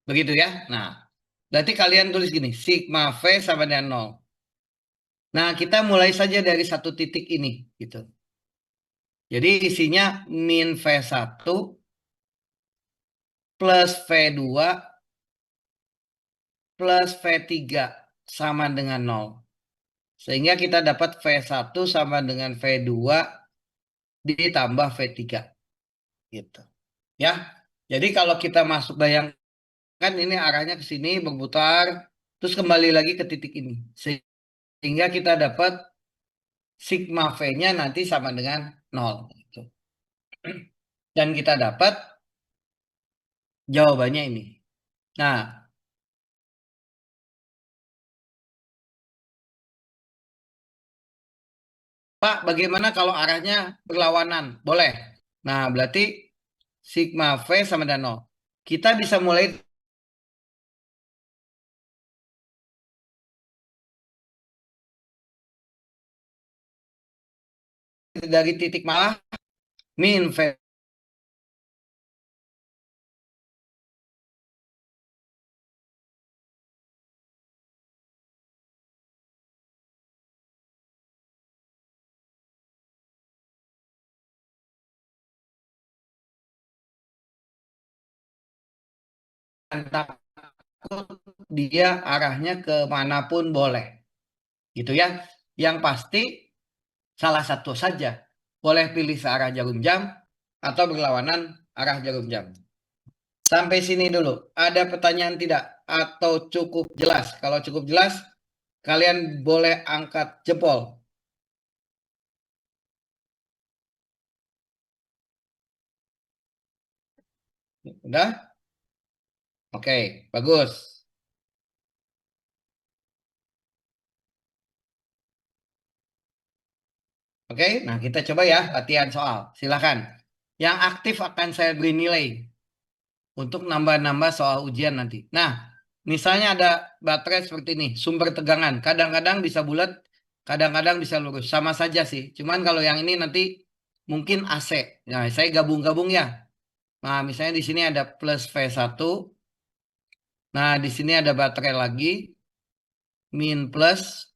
Begitu ya. Nah, berarti kalian tulis gini, sigma V sama dengan 0. Nah, kita mulai saja dari satu titik ini, gitu. Jadi isinya min V1 plus V2 plus V3 sama dengan 0. Sehingga kita dapat V1 sama dengan V2 ditambah V3. Gitu. Ya. Jadi kalau kita masuk bayangkan ini arahnya ke sini berputar terus kembali lagi ke titik ini. Sehingga kita dapat sigma V-nya nanti sama dengan 0 gitu. Dan kita dapat jawabannya ini. Nah, Pak, bagaimana kalau arahnya berlawanan? Boleh. Nah, berarti sigma V sama dengan 0. Kita bisa mulai dari titik malah min V. Takut dia arahnya ke manapun boleh. Gitu ya. Yang pasti salah satu saja. Boleh pilih searah jarum jam atau berlawanan arah jarum jam. Sampai sini dulu. Ada pertanyaan tidak? Atau cukup jelas? Kalau cukup jelas, kalian boleh angkat jempol. Udah? Oke, bagus. Oke, nah kita coba ya latihan soal. Silakan. Yang aktif akan saya beri nilai untuk nambah-nambah soal ujian nanti. Nah, misalnya ada baterai seperti ini, sumber tegangan. Kadang-kadang bisa bulat, kadang-kadang bisa lurus. Sama saja sih. Cuman kalau yang ini nanti mungkin AC. Nah, saya gabung-gabung ya. Nah, misalnya di sini ada plus V1. Nah, di sini ada baterai lagi, min plus.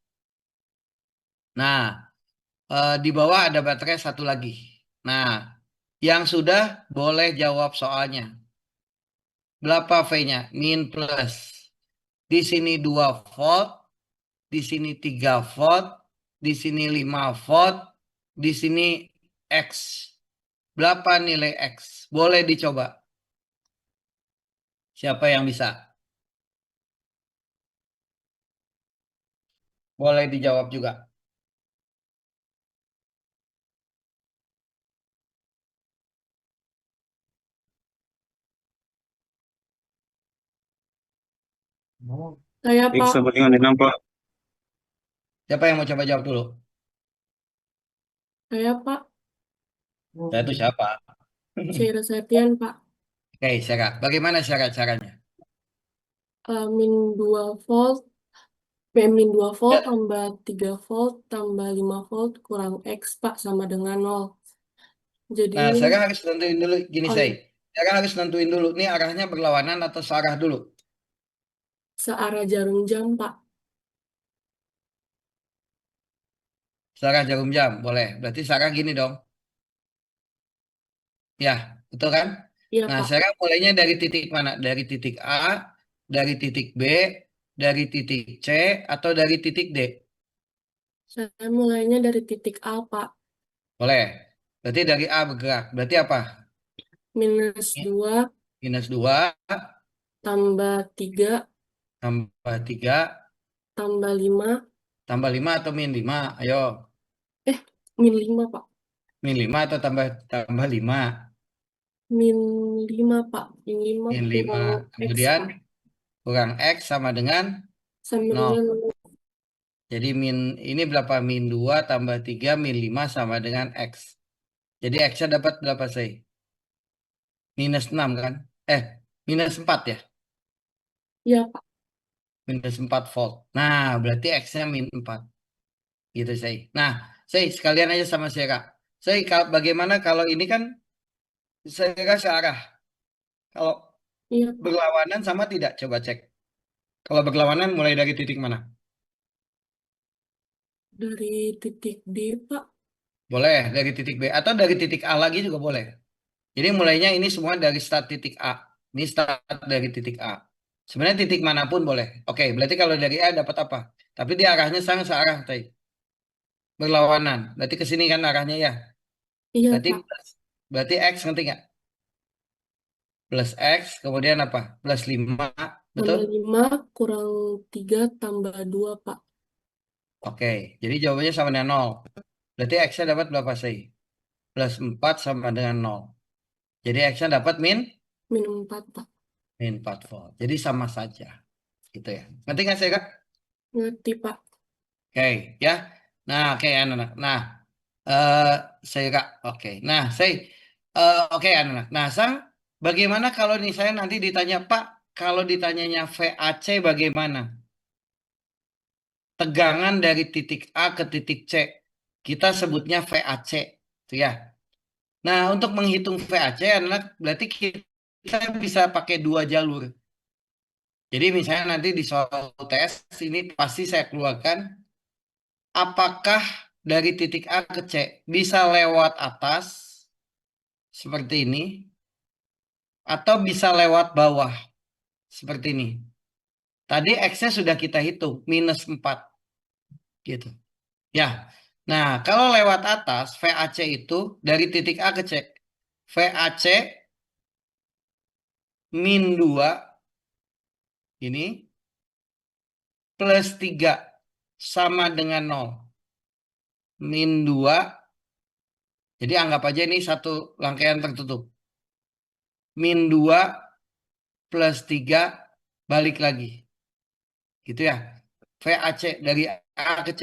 Nah, di bawah ada baterai satu lagi. Nah, yang sudah boleh jawab soalnya. Berapa V-nya? Min plus. Di sini 2 volt, di sini 3 volt, di sini 5 volt, di sini X. Berapa nilai X? Boleh dicoba. Siapa yang bisa? Boleh dijawab juga. Saya X Pak, sama dengan 6, Pak. Siapa yang mau coba jawab dulu? saya Pak, Saya itu siapa? Syira Septian Pak. Oke, syarat. Bagaimana syarat-syaratnya? Min 2 volt, min 2 volt Ya, tambah 3 volt tambah 5 volt kurang X Pak sama dengan 0. Jadi, nah, saya harus nentuin dulu. Gini, oh saya. ya, Saya harus nentuin dulu. Ini arahnya berlawanan atau searah dulu? searah jarum jam Pak. Searah jarum jam. Boleh. Berarti searah gini dong. Ya, betul kan? Iya Nah, Pak, saya mulainya dari titik mana? Dari titik A, dari titik B, dari titik C, atau dari titik D? saya mulainya dari titik A Pak. Boleh. Berarti dari A bergerak. Berarti apa? Minus 2 Minus 2 tambah 3 tambah 3 tambah 5, tambah 5 atau min 5? Ayo. eh, min 5 Pak. Min 5 atau tambah tambah 5? Min 5 Pak. Min 5 Min 5. kurang X Kemudian Pak. kurang X sama dengan Sama 0. dengan Jadi ini berapa? Min 2 tambah 3 min 5 sama dengan X. Jadi X-nya dapat berapa sih? Minus 6 kan? Minus 4 ya? ya Pak. Minus 4 volt. Nah, berarti X-nya min 4. Gitu saya. Nah, saya sekalian aja sama saya Kak. Saya bagaimana kalau ini kan saya searah. Kalau Iya, Pak. Berlawanan sama tidak? Coba cek. Kalau berlawanan mulai dari titik mana? Dari titik D, Pak. Boleh dari titik B atau dari titik A lagi juga boleh. Jadi mulainya ini semua dari start titik A. Ini start dari titik A. Sebenarnya titik manapun boleh. Oke, berarti kalau dari A dapat apa? Tapi dia arahnya sama searah tadi. Berlawanan. Berarti ke sini kan arahnya ya. Iya, Berarti Pak. berarti X ngerti nggak? Plus X kemudian apa? Plus 5, betul? Tambah 5 kurang 3 tambah 2, Pak. Oke, jadi jawabannya sama dengan 0. Berarti X-nya dapat berapa sih? Plus 4 sama dengan 0. Jadi X-nya dapat Minum 4, Pak. min 4 volt. Jadi sama saja. Gitu ya. Ngerti nggak sih, Kak? Ngerti, Pak. Oke, ya. Nah, oke, anak-anak. Nah, eh saya Kak. Oke. Nah, saya oke, anak-anak. Nah, Sang, bagaimana kalau nih saya nanti ditanya, Pak, kalau ditanyanya VAC bagaimana? Tegangan dari titik A ke titik C. Kita sebutnya VAC. Itu ya. Nah, untuk menghitung VAC, anak-anak, berarti kita bisa pakai dua jalur. Jadi misalnya nanti di soal tes ini pasti saya keluarkan apakah dari titik A ke C bisa lewat atas seperti ini atau bisa lewat bawah seperti ini. Tadi X-nya sudah kita hitung minus 4 gitu. Ya. Nah, kalau lewat atas VAC itu dari titik A ke C. VAC min 2 ini plus 3 sama dengan 0. Min 2, jadi anggap aja ini satu rangkaian tertutup. Min 2 plus 3 balik lagi. Gitu ya. VAC dari A ke C.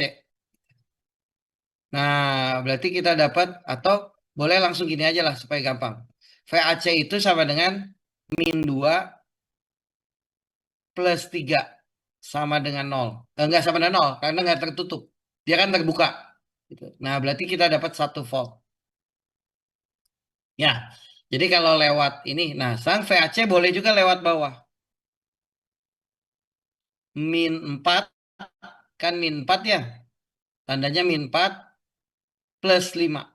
Nah, berarti kita dapat atau boleh langsung gini aja lah supaya gampang. VAC itu sama dengan min 2 plus 3 sama dengan 0. Enggak sama dengan 0 karena enggak tertutup. Dia kan terbuka. Gitu. Nah, berarti kita dapat 1 volt. Ya, jadi kalau lewat ini, nah sang VAC boleh juga lewat bawah. Min 4, kan min 4 ya. Tandanya min 4 plus 5.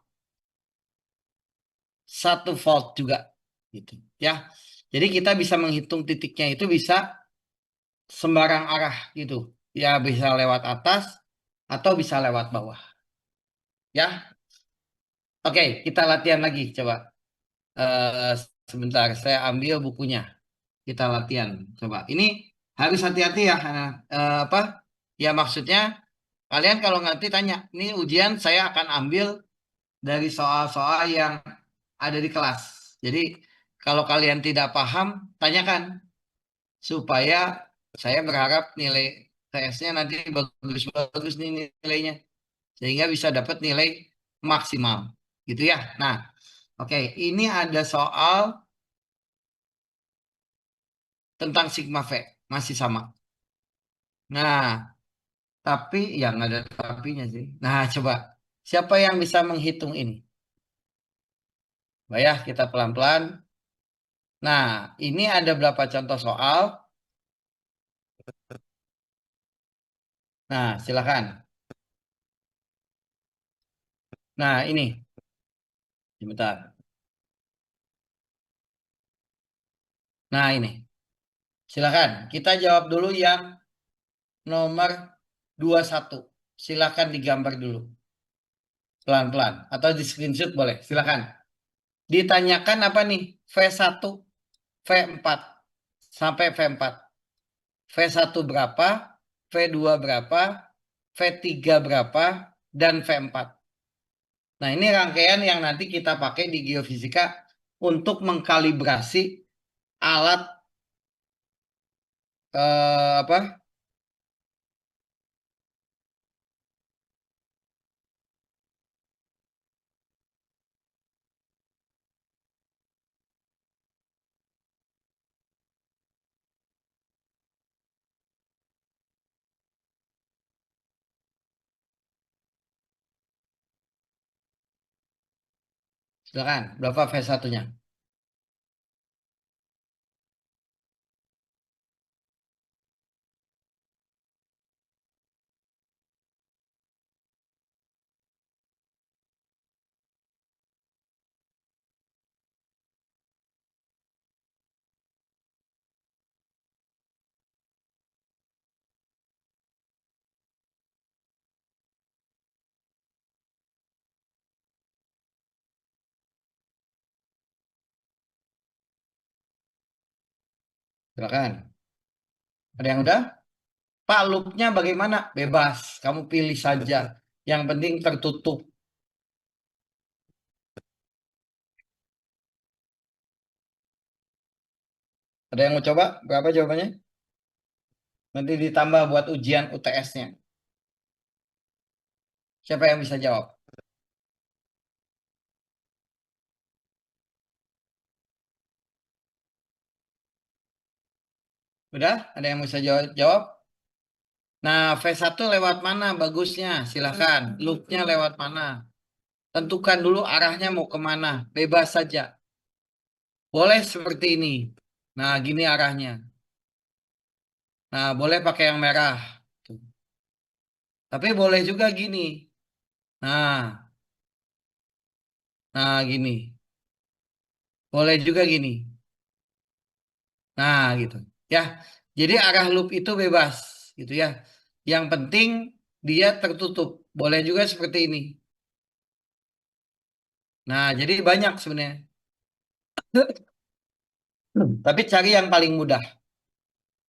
1 volt juga. Gitu. Ya, jadi kita bisa menghitung titiknya itu bisa sembarang arah gitu. Ya bisa lewat atas atau bisa lewat bawah. Ya, oke kita latihan lagi coba. Eh, Sebentar, saya ambil bukunya. Kita latihan. Coba. Ini harus hati-hati ya. Apa? Ya maksudnya kalian kalau nanti tanya, ini ujian saya akan ambil dari soal-soal yang ada di kelas. Jadi kalau kalian tidak paham, tanyakan supaya saya berharap nilai TS-nya nanti bagus-bagus nih nilainya sehingga bisa dapat nilai maksimal. Gitu ya. Nah, oke, ini ada soal tentang sigma V, masih sama. Nah, tapi ya nggak ada tapinya sih. Nah, coba siapa yang bisa menghitung ini? Coba ya, kita pelan-pelan. Nah, ini ada berapa contoh soal? Nah, silakan. Nah, ini. Sebentar. Nah, ini. Silakan. Kita jawab dulu yang nomor 21. Silakan digambar dulu. Pelan-pelan. Atau di screenshot boleh. Silakan. Ditanyakan apa nih? V1, V4. Sampai V4. V1 berapa? V2 berapa? V3 berapa? Dan V4. Nah, ini rangkaian yang nanti kita pakai di geofisika untuk mengkalibrasi alat apa? Silakan, berapa V1-nya? Silakan. Ada yang udah? Pak, loopnya bagaimana? Bebas. Kamu pilih saja. Yang penting tertutup. Ada yang mau coba? Berapa jawabannya? Nanti ditambah buat ujian UTS-nya. Siapa yang bisa jawab? Udah? Ada yang bisa jawab? Nah, V1 lewat mana bagusnya? Silahkan. Loopnya lewat mana? Tentukan dulu arahnya mau kemana. Bebas saja. Boleh seperti ini. Nah, gini arahnya. Nah, boleh pakai yang merah. Tuh. Tapi boleh juga gini. Nah, gini. Boleh juga gini. Nah, gitu. Ya. Jadi arah loop itu bebas, gitu ya. Yang penting dia tertutup. Boleh juga seperti ini. Nah, jadi banyak sebenarnya. Tapi cari yang paling mudah.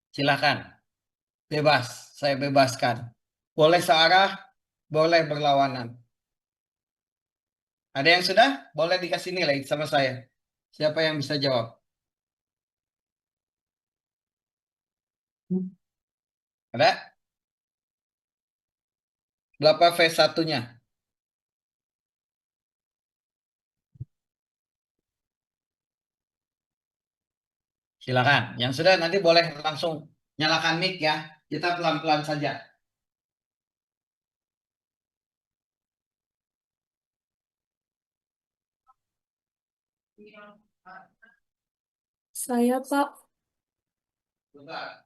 Silakan. Bebas. Saya bebaskan. Boleh searah, boleh berlawanan. Ada yang sudah? Boleh dikasih nilai sama saya. Siapa yang bisa jawab? Ada? Berapa V1-nya? Silakan. Yang sudah nanti boleh langsung nyalakan mic ya. Kita pelan-pelan saja. Saya, Pak. Bentar.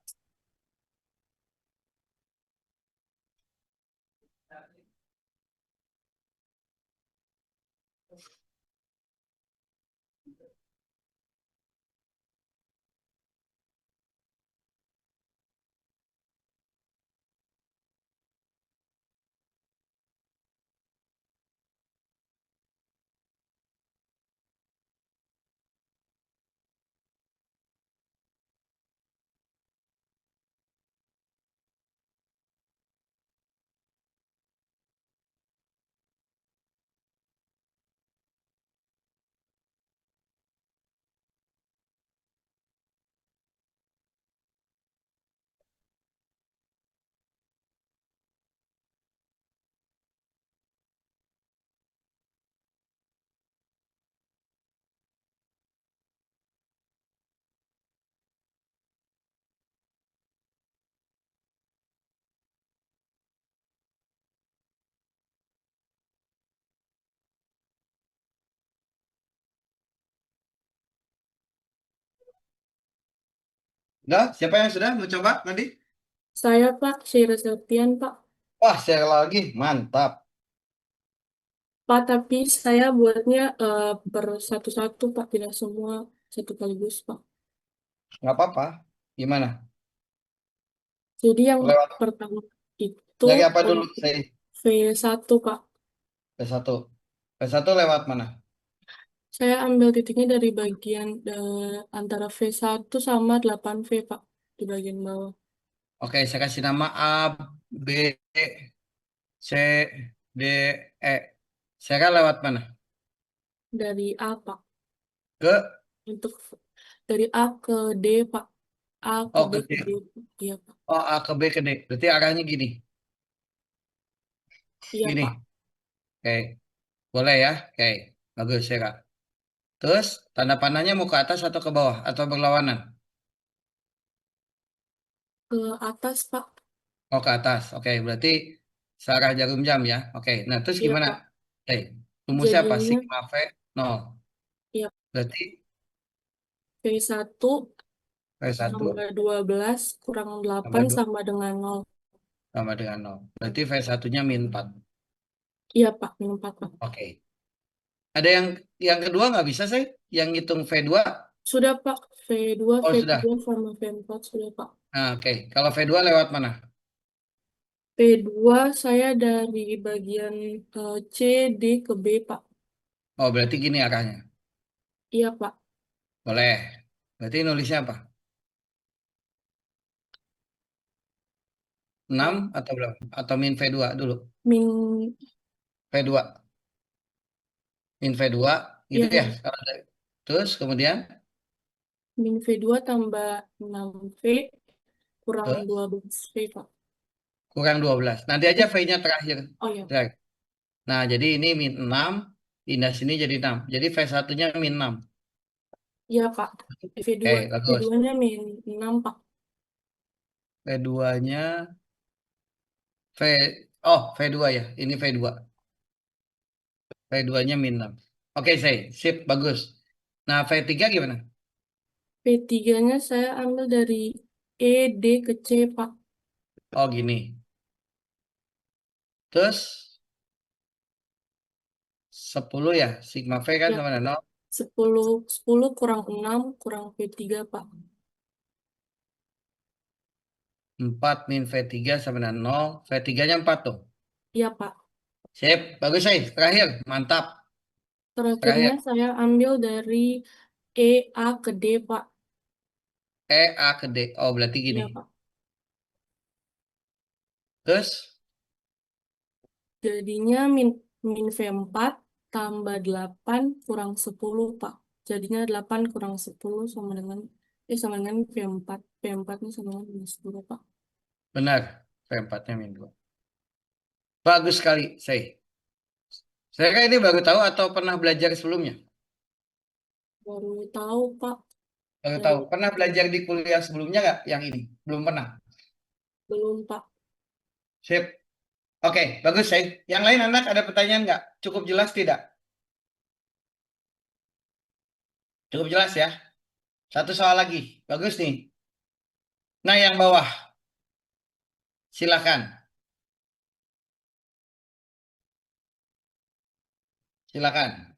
Udah? Siapa yang sudah mau coba nanti? Saya, Pak. Syira Septian, Pak. Wah, share lagi. Mantap. Pak, tapi saya buatnya per satu-satu, Pak. Tidak semua satu kaligus, Pak. Nggak apa-apa. Gimana? Jadi yang Lewat pertama itu dari apa dulu? untuk Saya V1, Pak. V1. V1 lewat mana? Saya ambil titiknya dari bagian antara V1 sama 8V, Pak. Di bagian bawah. Oke, saya kasih nama A, B, C, D, E. Saya lewat mana? Dari A, Pak. Ke, Untuk dari A ke D, Pak. A ke oh D ke ke D. D. Iya, Pak. Oh, A ke B ke D. Berarti arahnya gini. Iya, Gini. Pak. Oke, boleh ya? Oke, bagus ya Kak. Terus, tanda panahnya mau ke atas atau ke bawah? Atau berlawanan? Ke atas, Pak. Oh, ke atas. Oke, berarti searah jarum jam ya. Oke, nah terus Iya, gimana? Pak. Oke, rumusnya apa? Jadinya, Sigma V nol. ya Berarti V1 V1 tambah 12 kurang 8 tambah 2 sama dengan 0. sama dengan nol. Berarti V1-nya min 4. Iya, Pak. Minus 4, Pak. Oke. Ada yang kedua nggak bisa sih? Yang ngitung V2? Sudah, Pak. V2, Oh, sudah. V3 sama V4 sudah, Pak. Nah, oke. Kalau V2 lewat mana? V2 saya dari bagian C, D ke B, Pak. Oh, berarti gini arahnya. Iya, Pak. Boleh. Berarti nulisnya apa? 6 Oh, atau berapa? Atau min V2 dulu. min, V2. Min V2 gitu ya, ya. ya. Terus kemudian Min V2 tambah 6V kurang terus 12V, Pak. kurang 12. Nanti aja V-nya terakhir. Oh ya, Terakhir. Nah, jadi ini min 6, pindah sini jadi 6. Jadi V1-nya min 6. iya, Pak. V2, Oke, bagus. V2-nya min 6, Pak. V2-nya V Oh, V2 ya. Ini V2. V2-nya min 6. Oke, saya. Sip, bagus. Nah, V3 gimana? V3-nya saya ambil dari E, D ke C, Pak. Oh, gini. Terus 10 ya. Sigma V kan Ya, sama dengan 0. 10 kurang 6 kurang V3, Pak. 4 min V3 sama dengan 0. V3-nya 4 tuh. Iya, Pak. Sip, bagus saya. Terakhir, mantap. Terakhirnya Terakhir, saya ambil dari E, A ke D, Pak. E, A ke D. Oh, berarti gini. Iya, Pak. Terus, Jadinya min V4 tambah 8 kurang 10, Pak. Jadinya 8 kurang 10 sama dengan V4. V4-nya sama dengan minus 10, Pak. benar. V4-nya min 2. Bagus sekali, saya. Saya kan ini baru tahu atau pernah belajar sebelumnya? Baru tahu, Pak. Baru tahu. Dari Pernah belajar di kuliah sebelumnya nggak yang ini? Belum pernah. belum, Pak. Sip. Oke, bagus saya. Yang lain anak ada pertanyaan nggak? Cukup jelas tidak? Cukup jelas ya. Satu soal lagi. Bagus nih. Nah, yang bawah. Silakan. Silakan.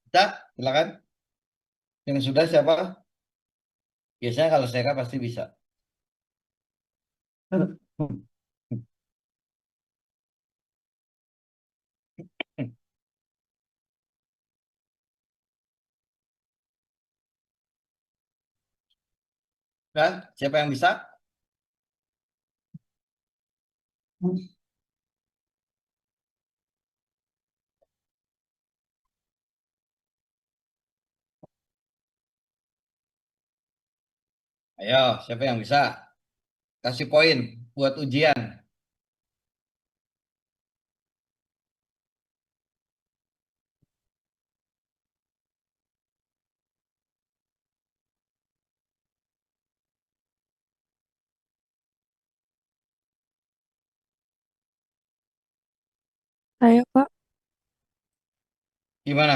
Bisa, silakan. Yang sudah siapa? Biasanya kalau saya pasti bisa. Kan? Siapa yang bisa? Ayo, siapa yang bisa? Kasih poin buat ujian. Saya, Pak. Gimana?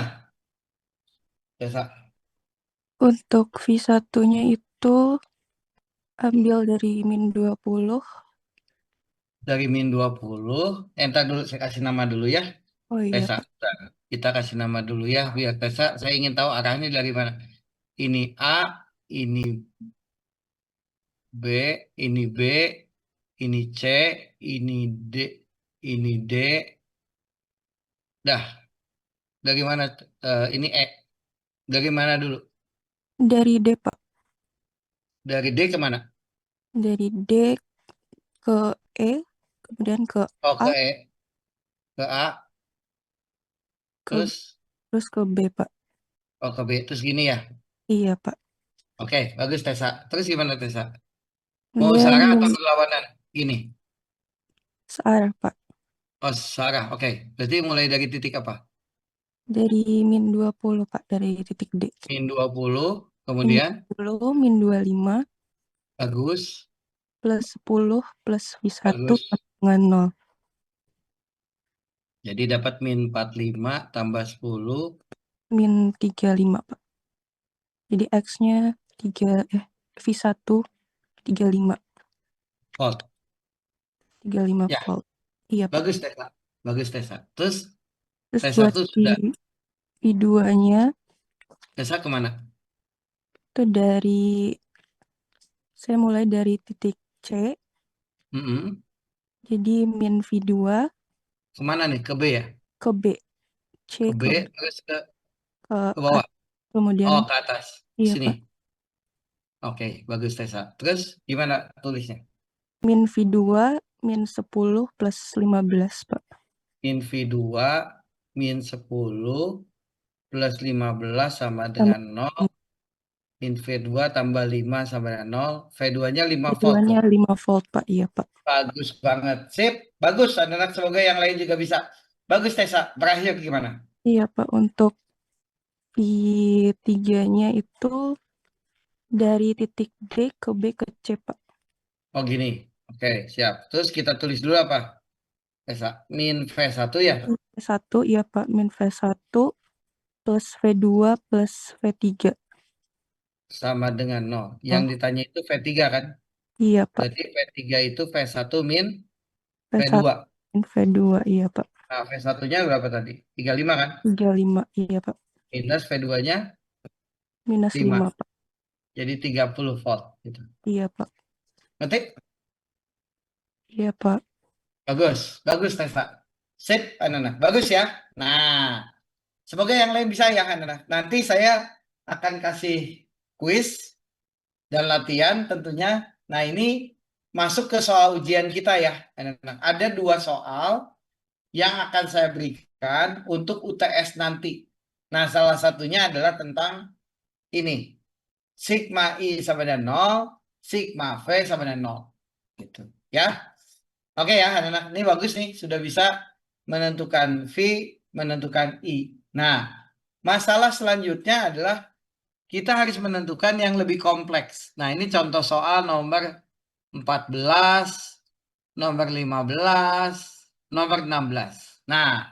Desa. Untuk V1-nya itu ambil dari min 20. Dari min 20. Entar dulu saya kasih nama dulu ya. Oh iya, Tesa. Pak. Bentar. Kita kasih nama dulu ya biar Tesa. Saya ingin tahu arahnya dari mana. Ini A, ini B, ini B, ini C, ini D, ini D. Dah, dari mana? Ini E. Dari mana dulu? Dari D, Pak. Dari D ke mana? Dari D ke E, kemudian ke Oh, A, ke E, ke A, ke B, terus terus ke B, Pak. oh ke B, terus gini ya. Iya, Pak. Oke, bagus Tesa. Terus gimana Tesa? Mau Kemudian searah atau min berlawanan? Gini. searah, Pak. Oh, searah. Oke. Berarti mulai dari titik apa? Dari min 20, Pak. Dari titik D. Min 20, Min kemudian 20, min 25, bagus, plus 10, plus V1 bagus. sama dengan 0. Jadi dapat min 45 tambah 10 Min 35, Pak. Jadi X-nya 3, V1, 35. volt. 35 Ya, volt. Iya, Pak. bagus Tesa. Bagus Tesa. Terus Terus Tesa buat tuh di sudah. V2-nya Tesa kemana? itu saya mulai dari titik C, Mm-mm. jadi min V2 Kemana nih? Ke B ya? ke B, C Ke B, ke B, terus ke ke bawah. kemudian Oh, ke atas. iya, Sini. Pak. Oke, bagus Tesa. Terus gimana tulisnya? Min V2 min 10 plus 15, Pak. Min V2 min 10 plus 15 sama Sama dengan 0. Min V2 tambah 5 sama dengan 0. V2-nya 5 volt tuh. V2-nya 5 volt, Pak. Iya, Pak. Bagus banget. Sip. Bagus, anak-anak. Semoga yang lain juga bisa. Bagus, Tessa. Berakhir gimana? Iya, Pak. Untuk V3-nya itu dari titik D ke B ke C, Pak. Oh, gini. Oke, siap. Terus kita tulis dulu apa, Tessa? Min V1 ya? V1, iya, Pak. Min V1 plus V2 plus V3. Sama dengan 0. Yang Oh, ditanya itu V3 kan? iya, Pak. Berarti V3 itu V1 min V1 V2. min V2, iya, Pak. Nah, V1-nya berapa tadi? 35 kan? 35, iya, Pak. Minus V2-nya Minus 5. 5, Pak. Jadi 30 volt. Gitu. Iya, Pak. Ngetik? Iya, Pak. Bagus. Bagus, Tessa. Sip, anak-anak. Bagus ya. Nah, semoga yang lain bisa ya, anak-anak. Nanti saya akan kasih kuis dan latihan tentunya. Nah, ini masuk ke soal ujian kita ya, anak-anak. Ada dua soal yang akan saya berikan untuk UTS nanti. Nah, salah satunya adalah tentang ini. Sigma I sama dengan 0, sigma V sama dengan 0. Gitu. Ya. Oke ya, anak-anak. Ini bagus nih. Sudah bisa menentukan V, menentukan I. Nah, masalah selanjutnya adalah kita harus menentukan yang lebih kompleks. Nah, ini contoh soal nomor 14, nomor 15, nomor 16. Nah,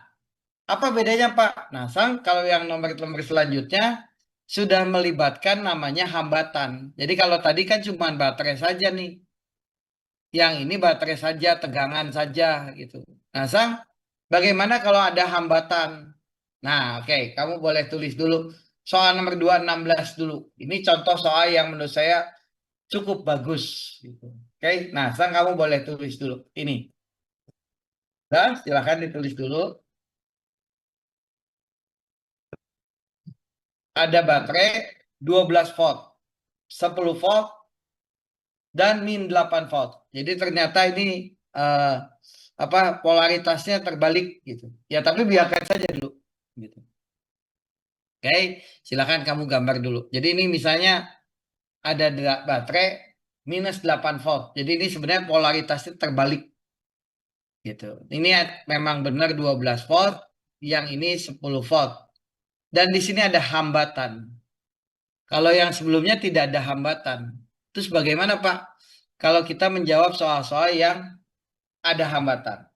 apa bedanya Pak? Nah, kalau yang nomor-nomor selanjutnya sudah melibatkan namanya hambatan. Jadi kalau tadi kan cuma baterai saja nih. Yang ini baterai saja, tegangan saja gitu. Nah, bagaimana kalau ada hambatan? Nah, oke, kamu boleh tulis dulu soal nomor 216 dulu. Ini contoh soal yang menurut saya cukup bagus gitu. Oke, nah, kamu boleh tulis dulu ini. Nah, silahkan ditulis dulu. Ada baterai 12 volt, 10 volt, dan min 8 volt. Jadi ternyata ini apa polaritasnya terbalik gitu. Ya, tapi biarkan saja dulu gitu. Oke, silakan kamu gambar dulu. Jadi ini misalnya ada baterai minus 8 volt. Jadi ini sebenarnya polaritasnya terbalik gitu. Ini memang benar 12 volt, yang ini 10 volt. Dan di sini ada hambatan. Kalau yang sebelumnya tidak ada hambatan. Terus bagaimana Pak? Kalau kita menjawab soal-soal yang ada hambatan.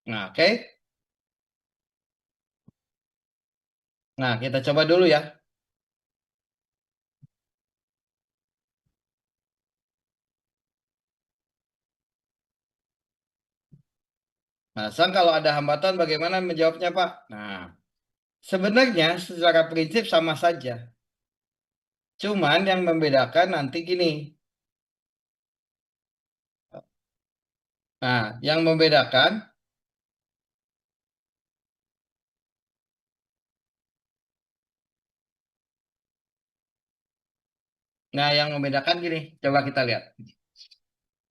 Nah, oke. Nah, kita coba dulu ya. Nah, Sang kalau ada hambatan bagaimana menjawabnya, Pak? Nah, sebenarnya secara prinsip sama saja. Cuman yang membedakan nanti gini. Nah, yang membedakan, gini. Coba kita lihat.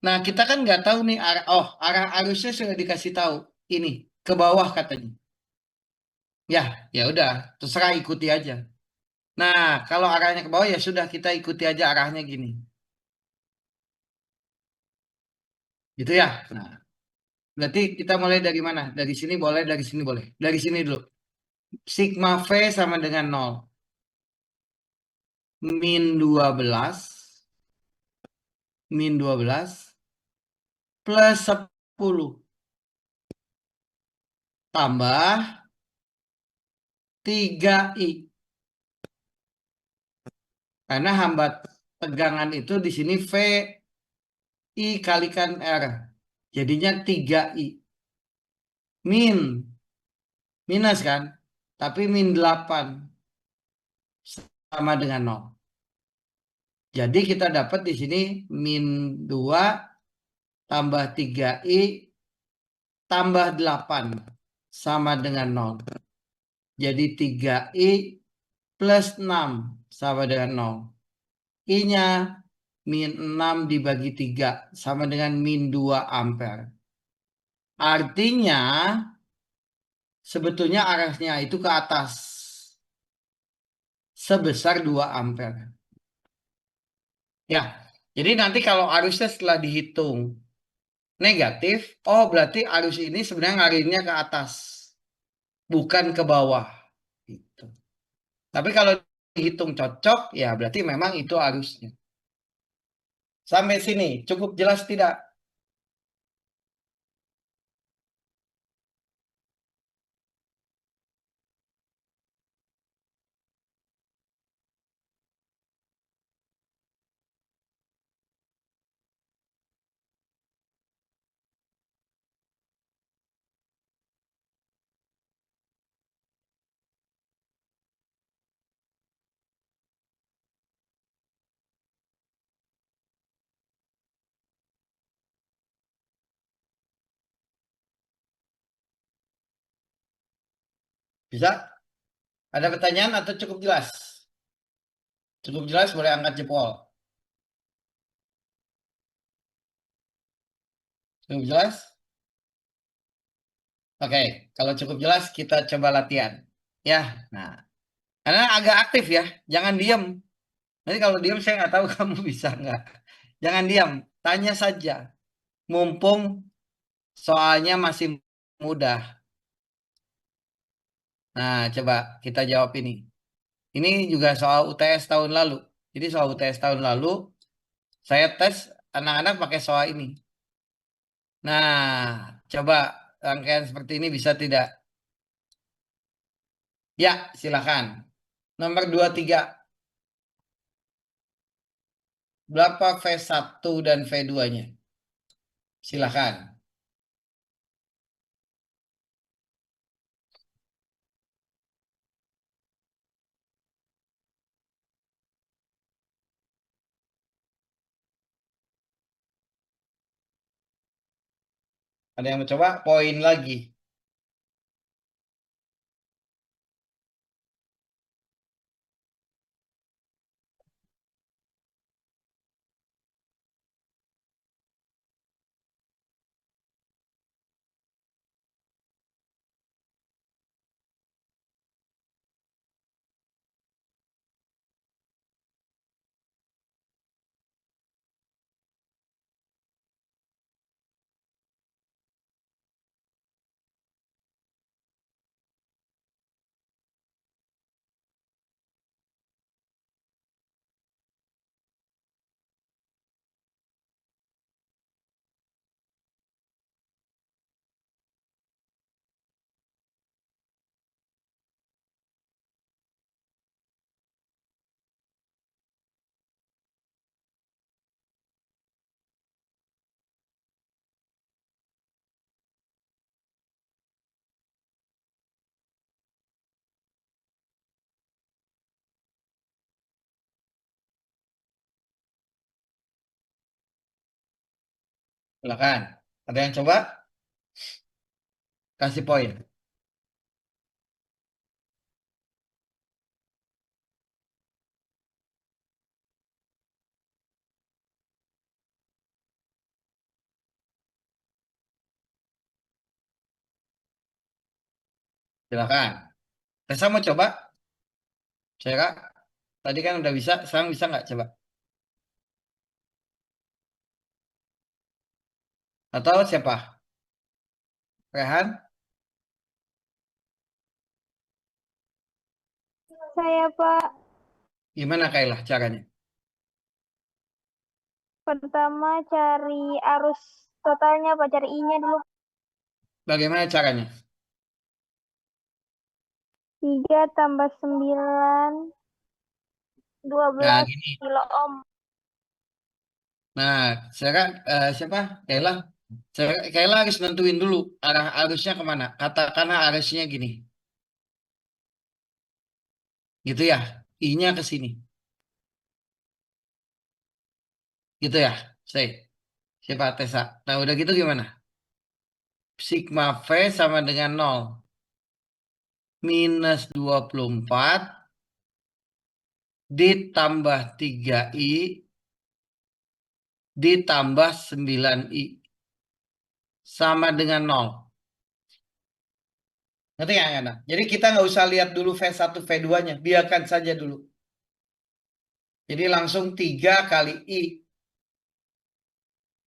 Nah, kita kan nggak tahu nih arah. Oh, arah arusnya sudah dikasih tahu. Ini ke bawah katanya. Ya, ya udah, terserah ikuti aja. Nah, kalau arahnya ke bawah ya sudah kita ikuti aja arahnya gini. Gitu ya. Nah, berarti kita mulai dari mana? Dari sini boleh, dari sini boleh. Dari sini dulu. Sigma V sama dengan 0. -12. -12 plus 10 tambah 3I. Karena hambat tegangan itu di sini V, I kalikan R. Jadinya 3I. Min. Minus kan? Tapi -8 sama dengan 0. Jadi kita dapat di sini -2 tambah 3I tambah 8 sama dengan 0. Jadi 3I plus 6 sama dengan 0. I-nya -6 dibagi 3 sama dengan -2 ampere. Artinya sebetulnya arahnya itu ke atas sebesar 2 ampere. Ya, jadi nanti kalau arusnya setelah dihitung negatif, oh berarti arus ini sebenarnya ngarirnya ke atas, bukan ke bawah. Gitu. Tapi kalau dihitung cocok, ya berarti memang itu arusnya. Sampai sini, cukup jelas tidak? Bisa? Ada pertanyaan atau cukup jelas? Cukup jelas, boleh angkat jempol. Cukup jelas? Oke, kalau cukup jelas kita coba latihan. Ya, nah, karena agak aktif ya, jangan diam. Nanti kalau diam saya nggak tahu kamu bisa nggak. Jangan diam, tanya saja. Mumpung soalnya masih mudah. Nah, coba kita jawab ini. Ini juga soal UTS tahun lalu. Jadi soal UTS tahun lalu, saya tes anak-anak pakai soal ini. Nah, coba rangkaian seperti ini bisa tidak? Ya, silakan. Nomor 23. Berapa V1 dan V2-nya? Silakan. Ada yang mencoba? Poin lagi. Silakan. Ada yang coba? Kasih poin. Silakan. Tessa mau coba? Saya tadi kan udah bisa, sekarang bisa nggak coba? Atau siapa? Rehan? Saya, Pak. Gimana Kailah caranya? Pertama cari arus totalnya, Pak. Cari I-nya dulu. Bagaimana caranya? 3 tambah 9, Nah, 12 gini. kilo ohm. Nah, siapa? Kailah. Kailah harus nentuin dulu arah arusnya kemana. Katakanlah arusnya gini. Gitu ya. I-nya ke sini. Gitu ya. Say. Siapa Tessa? Nah, udah gitu gimana? Sigma V sama dengan 0. Minus 24 ditambah 3I ditambah 9I sama dengan 0. Ngerti nggak, Yana? Jadi kita nggak usah lihat dulu V1, V2-nya. Biarkan saja dulu. Jadi langsung 3 kali I.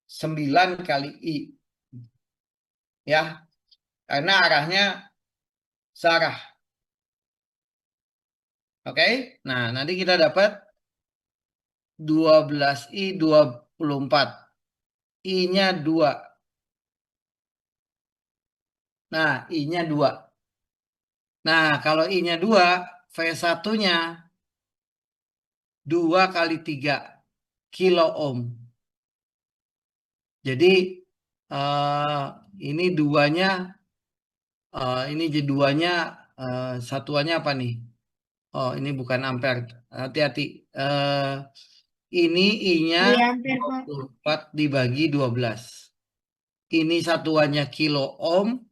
9 kali I. Ya. Karena arahnya searah. Oke? Nah, nanti kita dapat 12I 24. I-nya 2. Nah, I-nya 2. Nah, kalau I-nya 2, V1-nya 2 kali 3 kilo ohm. Jadi ini duanya, ini duanya satuannya apa nih? Oh, ini bukan ampere. Hati-hati. Ini I-nya 24 dibagi 12. Ini satuannya kilo ohm.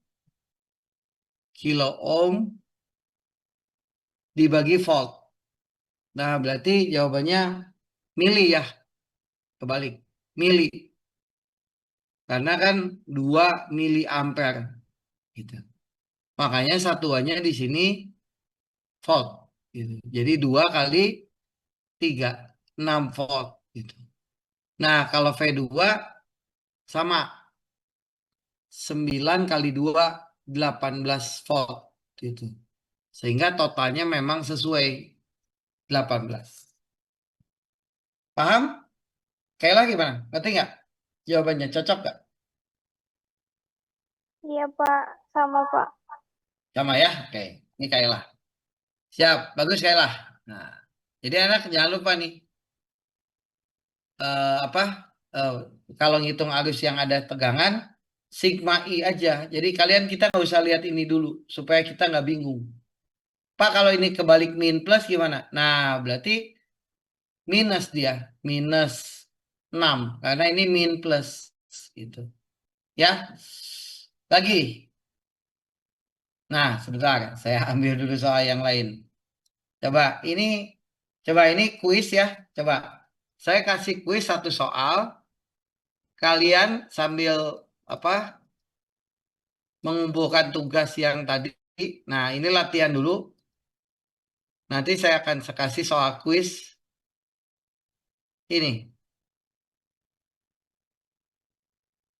Kilo ohm dibagi volt. Nah, berarti jawabannya mili ya. Kebalik. Mili. Karena kan 2 miliampere. Gitu. Makanya satuannya di sini volt. Gitu. Jadi 2 kali 3, 6 volt. Gitu. Nah, kalau V2 sama. 9 kali 2, 18 volt. Gitu. Sehingga totalnya memang sesuai 18. Paham? Kayak lagi gimana? Ngerti nggak? Jawabannya cocok nggak? Iya, Pak. Sama, Pak. Sama ya? Oke. Ini Kailah. Siap. Bagus Kailah. Nah, jadi anak jangan lupa nih. Apa? Eh, kalau ngitung arus yang ada tegangan, sigma I aja. Jadi kalian kita nggak usah lihat ini dulu. Supaya kita nggak bingung. Pak, kalau ini kebalik min plus gimana? Nah, berarti minus dia. Minus 6. Karena ini min plus. Gitu. Ya. Lagi. Nah, sebentar. Saya ambil dulu soal yang lain. Coba ini kuis ya. Coba. Saya kasih kuis satu soal. Kalian sambil apa? Mengumpulkan tugas yang tadi. Nah, ini latihan dulu. Nanti saya akan kasih soal kuis ini.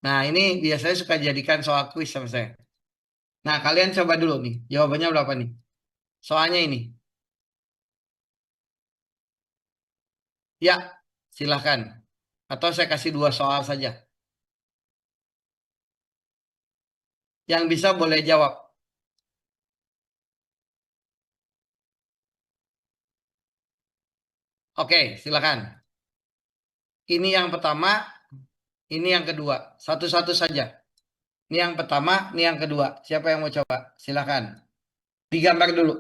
Nah, ini biasanya suka jadikan soal kuis sama saya. Nah, kalian coba dulu nih. Jawabannya berapa nih? Soalnya ini. Ya, silahkan. Atau saya kasih 2 soal saja. Yang bisa boleh jawab. Oke, silakan. Ini yang pertama, ini yang kedua. Satu-satu saja. Ini yang pertama, ini yang kedua. Siapa yang mau coba? Silakan. Digambar dulu.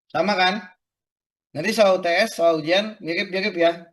Sama kan? Nanti soal UTS, soal ujian, mirip-mirip ya.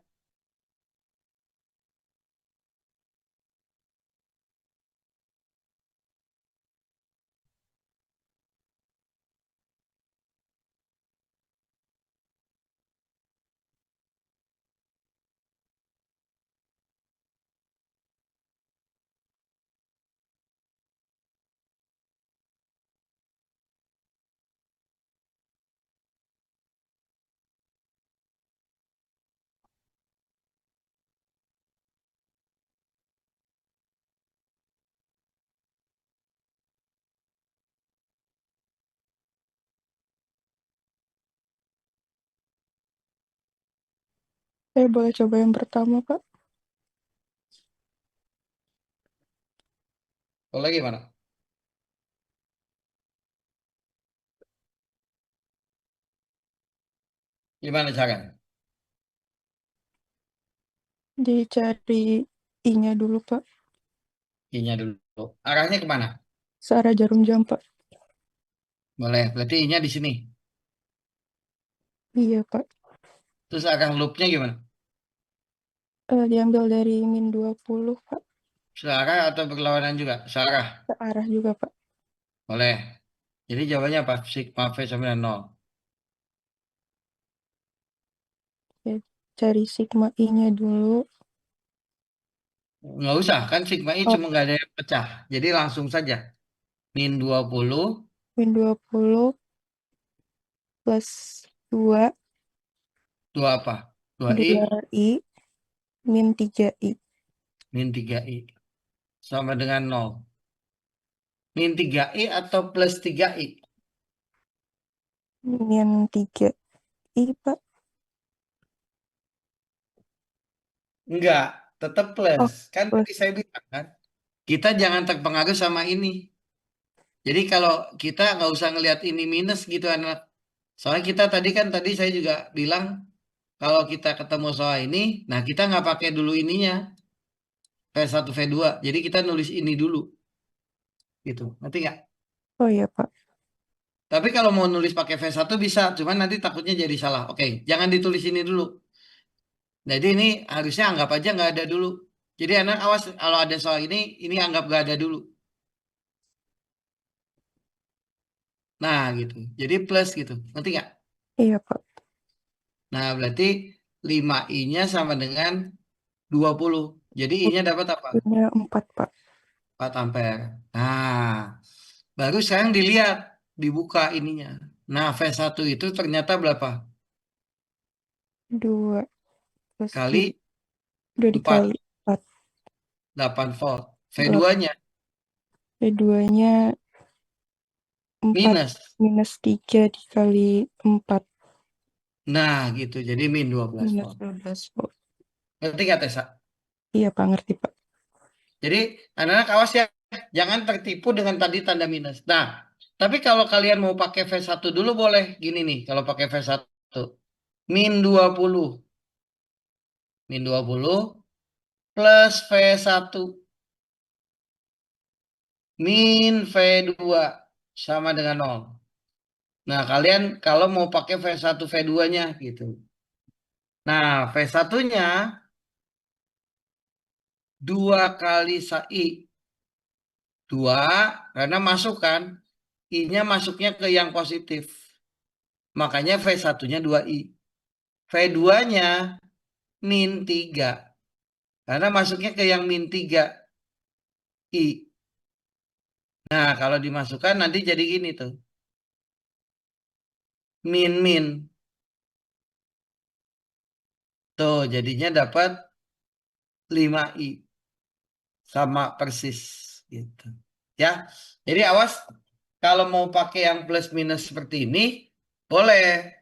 Saya boleh coba yang pertama, Pak. Boleh gimana? Gimana cara? Dicari I-nya dulu, Pak. I-nya dulu. Arahnya kemana? Searah jarum jam, Pak. Boleh. Berarti I-nya di sini. Iya, Pak. Terus arah loopnya gimana? Diambil dari min 20, Pak. Searah atau berlawanan juga? Searah. Searah juga, Pak. Boleh. Jadi jawabannya apa? Sigma V sama dengan 0. Oke, cari sigma I-nya dulu. Nggak usah. Kan sigma I Oh, cuma nggak ada yang pecah. Jadi langsung saja. Min 20. min 20 plus 2, 2 apa? 2I 2I, min 3I. min 3I. Sama dengan 0. Min 3I atau plus 3I? Min 3I, Pak. Enggak. Tetap Oh, plus. Kan plus. tadi saya bilang kan. Kita jangan terpengaruh sama ini. Jadi kalau kita nggak usah ngelihat ini minus gitu anak. Soalnya kita tadi saya juga bilang kalau kita ketemu soal ini, nah kita nggak pakai dulu ininya V1 V2. Jadi kita nulis ini dulu gitu. Nanti nggak? Oh iya, Pak. Tapi kalau mau nulis pakai V1 bisa, cuman nanti takutnya jadi salah. Oke, jangan ditulis ini dulu. Jadi ini harusnya anggap aja nggak ada dulu. Jadi anak awas kalau ada soal ini anggap nggak ada dulu. Nah gitu. Jadi plus gitu. Nanti nggak? Iya, Pak. Nah berarti 5I-nya sama dengan 20. Jadi I-nya dapat apa? Punya 4, Pak. 4 ampere. Nah, baru sekarang dilihat, dibuka ininya. Nah, V1 itu ternyata berapa? 2 plus 2. Kali 2 4, dikali 4. 8 volt. V2-nya 2-nya 4 minus. minus 3 dikali 4. Nah, gitu. Jadi min 12 Minus volt. 12 volt. Ngerti nggak, Tessa? Iya, Pak. Ngerti, Pak. Jadi, anak-anak awas ya. Jangan tertipu dengan tadi tanda minus. Nah, tapi kalau kalian mau pakai V1 dulu boleh. Gini nih, kalau pakai V1. Min 20. Min 20 plus V1 min V2 sama dengan 0. Nah, kalian kalau mau pakai V1 V2-nya gitu. Nah, V1-nya 2 kali I. 2 karena masuk kan. I-nya masuknya ke yang positif. Makanya V1-nya 2I. V2-nya min 3. Karena masuknya ke yang min 3 I. Nah, kalau dimasukkan nanti jadi gini tuh. Min. Tuh, jadinya dapat 5I. Sama persis gitu. Ya. Jadi awas kalau mau pakai yang plus minus seperti ini boleh.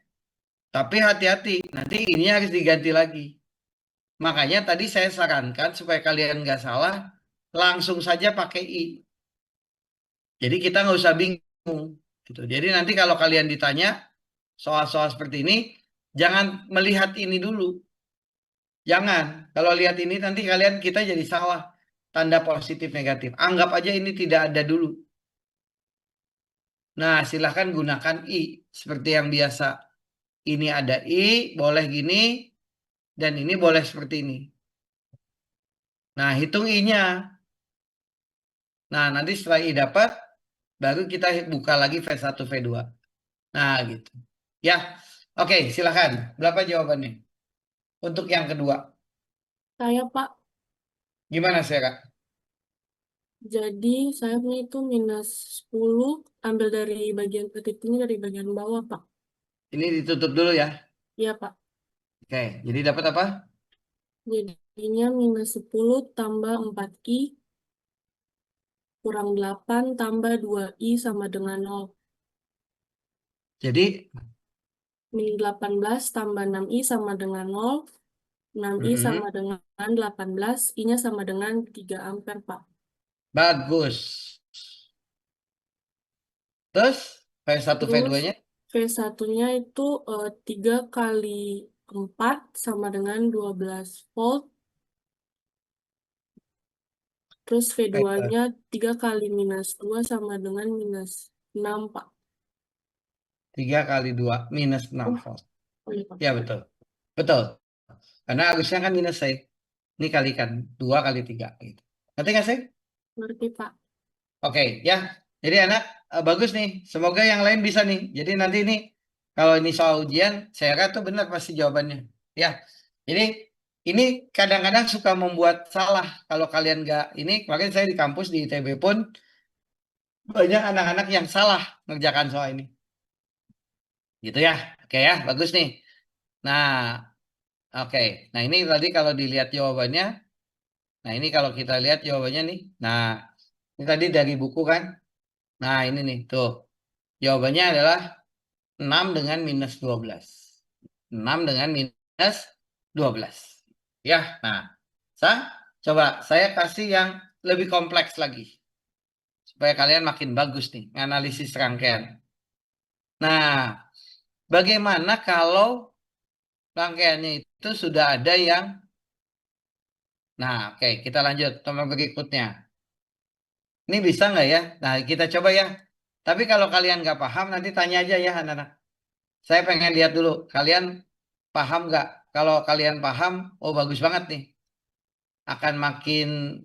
Tapi hati-hati, nanti ini harus diganti lagi. Makanya tadi saya sarankan supaya kalian nggak salah, langsung saja pakai I. Jadi kita nggak usah bingung. Gitu. Jadi nanti kalau kalian ditanya soal-soal seperti ini, jangan melihat ini dulu. Jangan. Kalau lihat ini nanti kita jadi salah. Tanda positif negatif. Anggap aja ini tidak ada dulu. Nah, silahkan gunakan I. Seperti yang biasa. Ini ada I, boleh gini. Dan ini boleh seperti ini. Nah, hitung I-nya. Nah, nanti setelah I dapat, baru kita buka lagi V1, V2. Nah, gitu. Ya, oke, silahkan. Berapa jawabannya? Untuk yang kedua. Saya, Pak. Gimana, Sera? Jadi saya punya itu minus 10, ambil dari bagian titiknya dari bagian bawah, Pak. Ini ditutup dulu ya. Iya, Pak. Oke, jadi dapat apa? Jadinya minus 10 tambah 4I kurang 8 tambah 2I sama dengan 0. Jadi, Min 18 tambah 6I sama dengan 0. 6I Mhm. sama dengan 18, I-nya sama dengan 3 ampere, Pak. Bagus. Terus V1 Terus V2-nya V1-nya itu 3 kali 4 sama dengan 12 volt. Terus V2 V2-nya 3 kali minus 2 sama dengan minus 6, Pak. 3 kali 2 minus 6 Oh, volt. oh iya, Pak. Ya betul. Betul. Karena harusnya kan minus saya. Ini kalikan 2 kali 3 gitu. Ngerti nggak sih? Ngerti, Pak. Oke, ya. Jadi anak bagus nih. Semoga yang lain bisa nih. Jadi nanti ini kalau ini soal ujian, saya kira tuh benar pasti jawabannya. Ya. Jadi ini kadang-kadang suka membuat salah kalau kalian nggak ini. Kemarin saya di kampus di ITB pun banyak anak-anak yang salah mengerjakan soal ini. Gitu ya. Oke ya, bagus nih. Nah, oke. Nah, ini tadi kalau dilihat jawabannya, nah ini kalau kita lihat jawabannya nih. Nah, ini tadi dari buku kan. Nah, ini nih, tuh. Jawabannya adalah 6 dengan minus 12. 6 dengan minus 12. Ya, nah. Coba saya kasih yang lebih kompleks lagi. Supaya kalian makin bagus nih, analisis rangkaian. Nah, bagaimana kalau rangkaiannya itu sudah ada yang... Nah, oke, kita lanjut tema berikutnya. Ini bisa nggak ya? Nah, kita coba ya. Tapi kalau kalian nggak paham, nanti tanya aja ya, anak-anak. Saya pengen lihat dulu, kalian paham nggak? Kalau kalian paham, oh bagus banget nih. Akan makin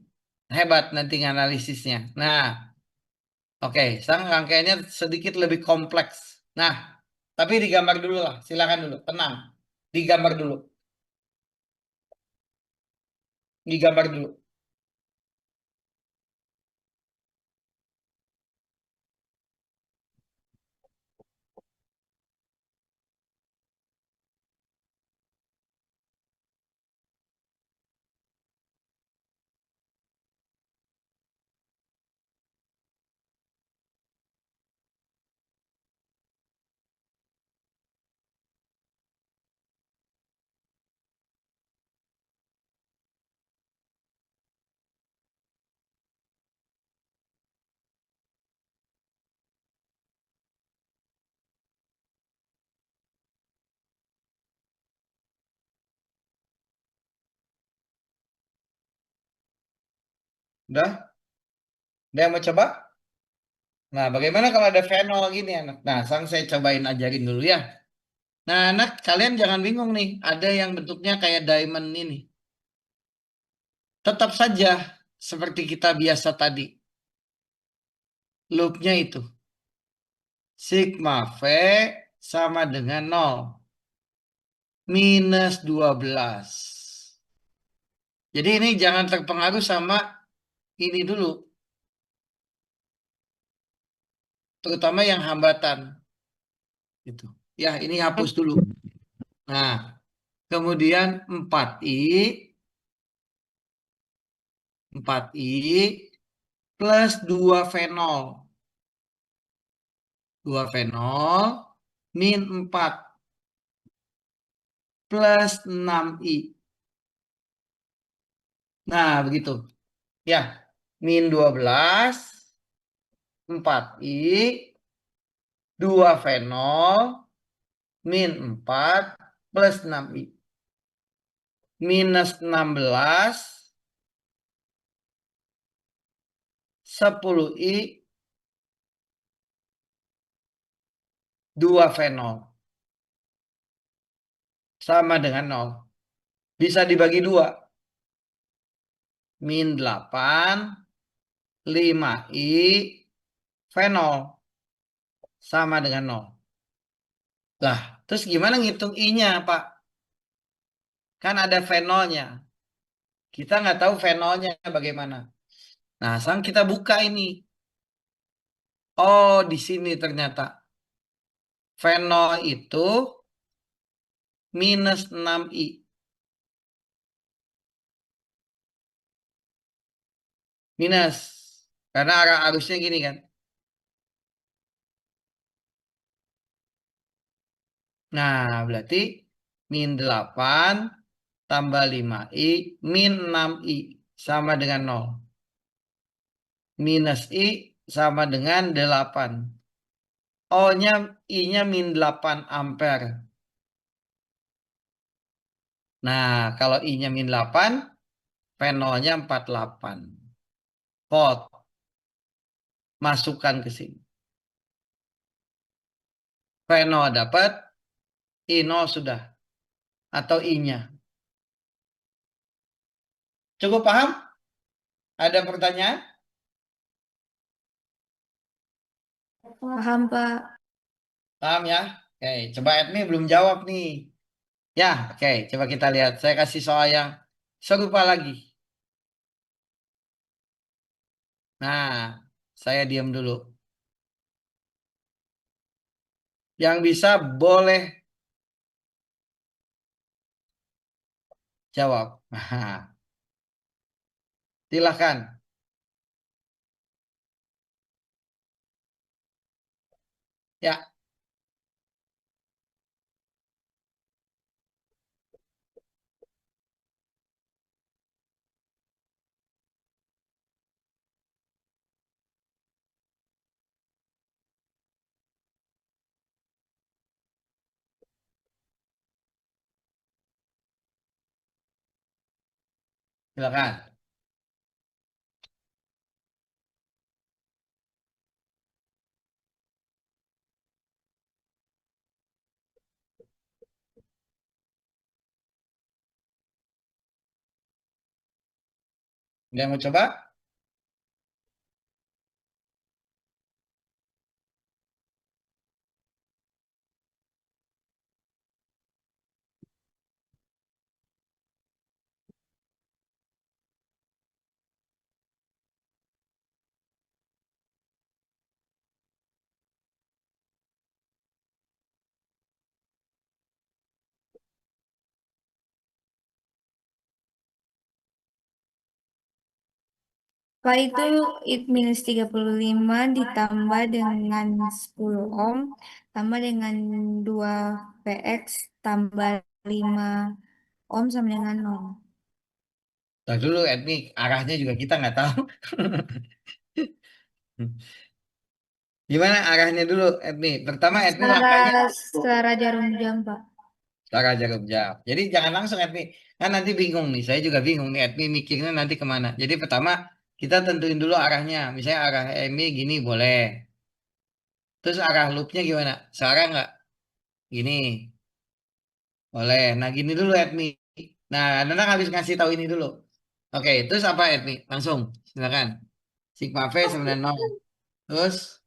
hebat nanti analisisnya. Nah, oke, sekarang rangkaiannya sedikit lebih kompleks. Nah, tapi digambar dulu lah, silakan dulu, tenang. Digambar dulu, digambar dulu. Udah? Udah yang mau coba? Nah, bagaimana kalau ada fenol gini, anak? Nah, sekarang saya cobain ajarin dulu ya. Nah, anak, kalian jangan bingung nih. Ada yang bentuknya kayak diamond ini. Tetap saja seperti kita biasa tadi. Loopnya itu. Sigma V sama dengan 0. Minus 12. Jadi ini jangan terpengaruh sama ini dulu. Terutama yang hambatan. Gitu. Ya, ini hapus dulu. Nah, kemudian 4I. 4I plus 2 fenol. 2 fenol min 4 plus 6I. Nah, begitu. Ya, min 12, 4I, 2 fenol, min 4 plus 6I. Minus 16, 10I, 2 fenol. Sama dengan 0. Bisa dibagi 2. Min 8, 5I, fenol. Sama dengan 0. Lah, terus gimana ngitung I-nya, Pak? Kan ada fenolnya. Kita nggak tahu fenolnya bagaimana. Nah, sekarang kita buka ini. Oh, di sini ternyata. Fenol itu minus 6I. Minus. Karena arah arusnya gini kan. Nah, berarti min 8 tambah 5i min 6i sama dengan 0. Minus i sama dengan 8. O-nya, I-nya min 8 ampere. Nah, kalau I-nya min 8, V0-nya 48 volt. Masukkan ke sini. V0 dapat, I0 sudah. Atau I-nya. Cukup paham? Ada pertanyaan? Paham, Pak. Paham ya? Oke, coba Edmi belum jawab nih. Ya, oke, coba kita lihat. Saya kasih soal yang serupa lagi. Nah, saya diam dulu. Yang bisa boleh jawab. Silahkan. Ya, silakan. Yang mau coba? Pak itu minus 35 ditambah dengan 10 ohm tambah dengan 2 Px tambah 5 ohm sama dengan 0. Nah, dulu Edmi, arahnya juga kita nggak tahu. Gimana arahnya dulu, Edmi? Pertama, Edmi langkahnya Secara jarum jam, Pak. cara jarum jam. Jadi jangan langsung, Edmi. Kan nanti bingung nih. Saya juga bingung nih, Edmi mikirnya nanti kemana. Jadi pertama, kita tentuin dulu arahnya. Misalnya arah Edmi gini boleh. Terus arah loopnya gimana? Sekarang nggak? Gini. Boleh. Nah, gini dulu, Edmi. Nah, Nana habis ngasih tahu ini dulu. Oke, terus apa, Edmi? Langsung. Silakan. Sigma V sama dengan 0. Terus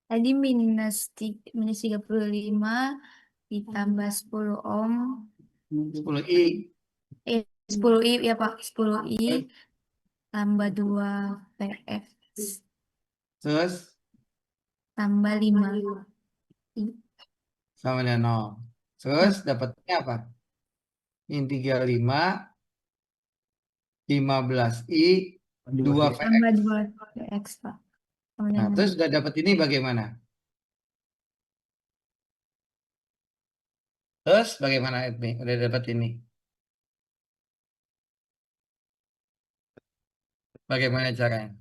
Tadi minus 35 ditambah 10 ohm. 10i. 10i ya Pak, 10i tambah 2 Px Terus tambah 5 i. sama dengan 0. Terus dapatnya apa? Min 35, 15i, 2 Vx. Tambah 2 Px Pak. Sama Nah, dengan terus sudah dapat ini bagaimana? Terus bagaimana, Edmi? Udah dapat ini. Bagaimana caranya?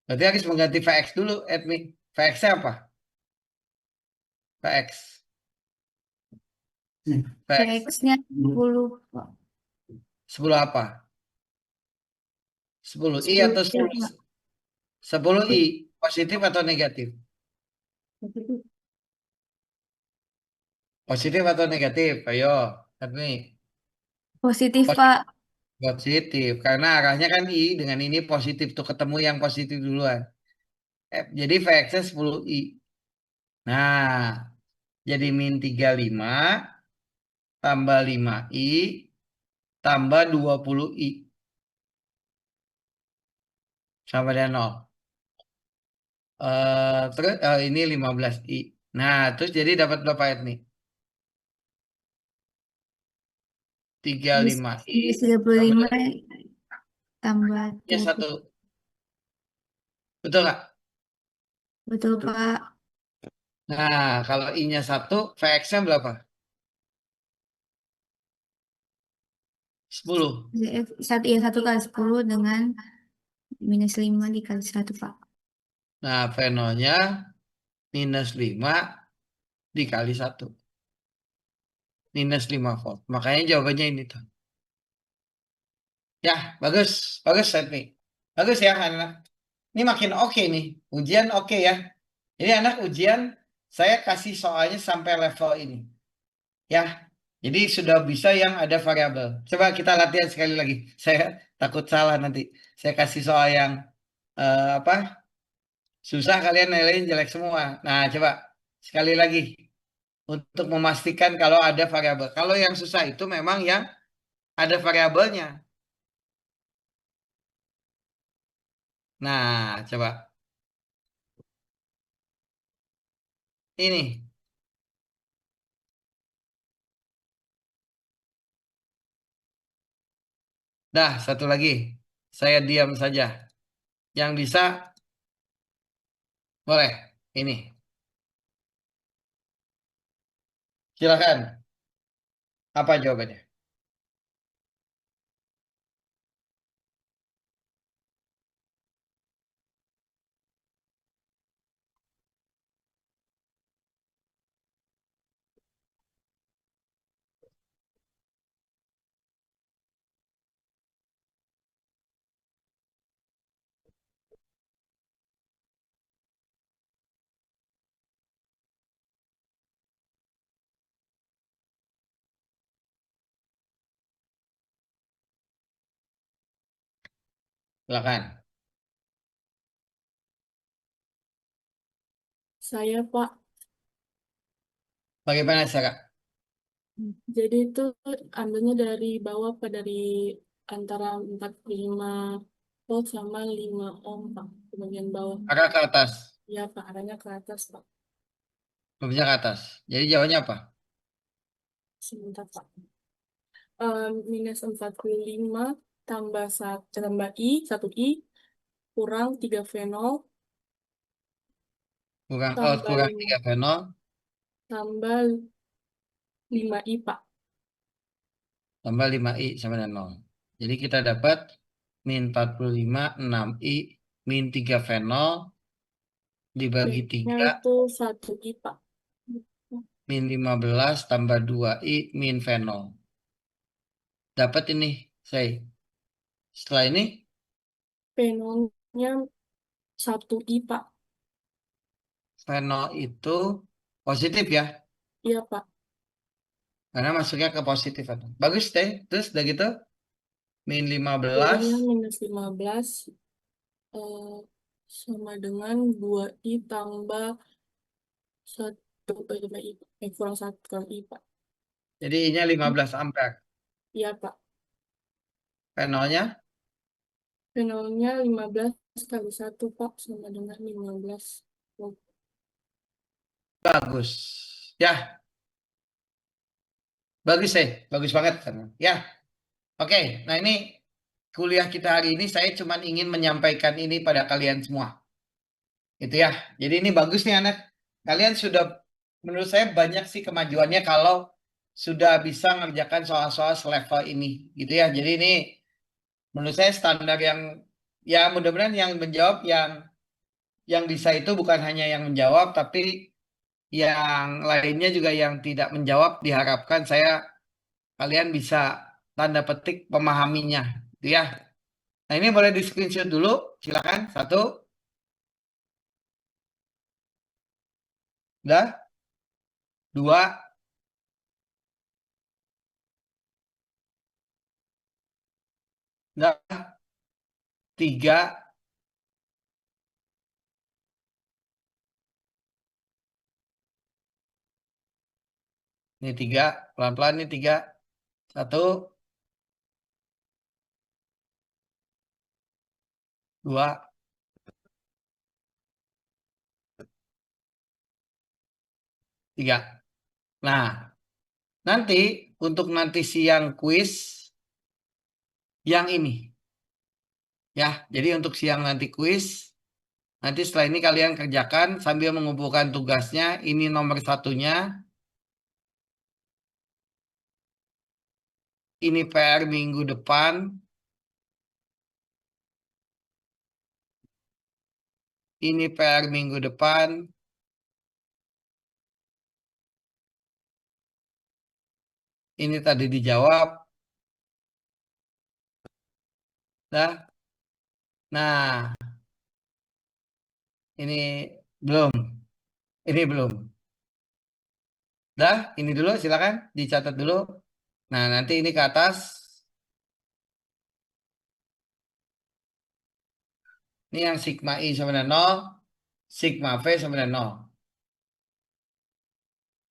Berarti harus mengganti Vx dulu, Edmi. Vx-nya apa? Vx. Vx Px-nya 10 Pak. 10 apa? 10i 10 atau 10? 10i positif atau negatif? Positif atau negatif? Ayo, Edmi. Positif Pak. Positif, karena arahnya kan I dengan ini positif tuh ketemu yang positif duluan. Jadi Vx-nya 10i. Nah, jadi min 35 tambah 5i tambah 20i sama dengan 0. Terus ini 15i. Nah, terus jadi dapat berapa nih? 35i Minus 35 tambah ya 20. satu. Betul nggak? Betul Pak. Nah, kalau i-nya 1, Vx-nya berapa? 10. Satu 1 kali 10 dengan -5 dikali 1, Pak. Nah, V0-nya -5 dikali 1. -5 volt. Makanya jawabannya ini tuh. Ya, bagus. Bagus, Setmi. Bagus ya, anak. Ini makin oke nih. Ujian oke ya. Ini anak ujian, saya kasih soalnya sampai level ini. Ya, jadi sudah bisa yang ada variabel. Coba kita latihan sekali lagi. Saya takut salah nanti. Saya kasih soal yang apa? Susah, kalian nilainya jelek semua. Nah, coba sekali lagi untuk memastikan kalau ada variabel. Kalau yang susah itu memang yang ada variabelnya. Nah, coba ini. Dah, satu lagi. Saya diam saja. Yang bisa boleh. Ini. Silakan. Apa jawabannya? Silakan. Saya, Pak. Bagaimana cara? Jadi itu ambilnya dari bawah Pak, dari antara 45 volt sama 5 ohm Pak, di bagian bawah. Arah ke atas. Ya Pak, arahnya ke atas Pak. Lebihnya ke atas. Jadi jawabannya apa? Sebentar Pak. -45 tambah 1 kurang 3V0 Kurang tambah kurang 5 3V0 tambah 5I Pak. tambah 5I sama dengan 0. Jadi kita dapat min 45, 6I, min 3V0 dibagi B-nya 3, itu 1I Pak. min 15 tambah 2I, min V0. Dapat ini, saya. Setelah ini, V0-nya 1I Pak. V0 itu positif ya. Iya Pak. Karena masuknya ke positif. Bagus deh. Terus udah gitu, min 15 Jadinya -15 eh, sama dengan 2I tambah 1 kurang 1 kali I Pak. jadi I-nya 15 ampere. Iya Pak. V0-nya V0-nya 15 kali 1 Pak sama dengan 15 volt. bagus. Ya, bagus deh. Bagus banget. Ya, oke. Nah ini kuliah kita hari ini saya cuma ingin menyampaikan ini pada kalian semua. Gitu ya. Jadi ini bagus nih anak. Kalian sudah, menurut saya banyak sih kemajuannya kalau sudah bisa ngerjakan soal-soal selevel ini. Gitu ya. Jadi ini menurut saya standar yang, ya mudah-mudahan yang menjawab yang bisa itu bukan hanya yang menjawab, tapi yang lainnya juga yang tidak menjawab diharapkan kalian bisa tanda petik memahaminya. Gitu ya. Nah ini boleh di screenshot dulu. Silakan. 1. Udah. 2. Udah. 3. Ini 3. Pelan-pelan nih 3. 1. 2. 3. Nah, nanti untuk nanti siang kuis yang ini. Ya, jadi untuk siang nanti kuis, nanti setelah ini kalian kerjakan sambil mengumpulkan tugasnya. Ini nomor 1-nya. Ini PR minggu depan. Ini PR minggu depan. Ini tadi dijawab. Dah. Nah, ini belum. Ini belum. Dah, ini dulu silakan dicatat dulu. Nah, nanti ini ke atas. Ini yang sigma I sama dengan 0, sigma V sama dengan 0.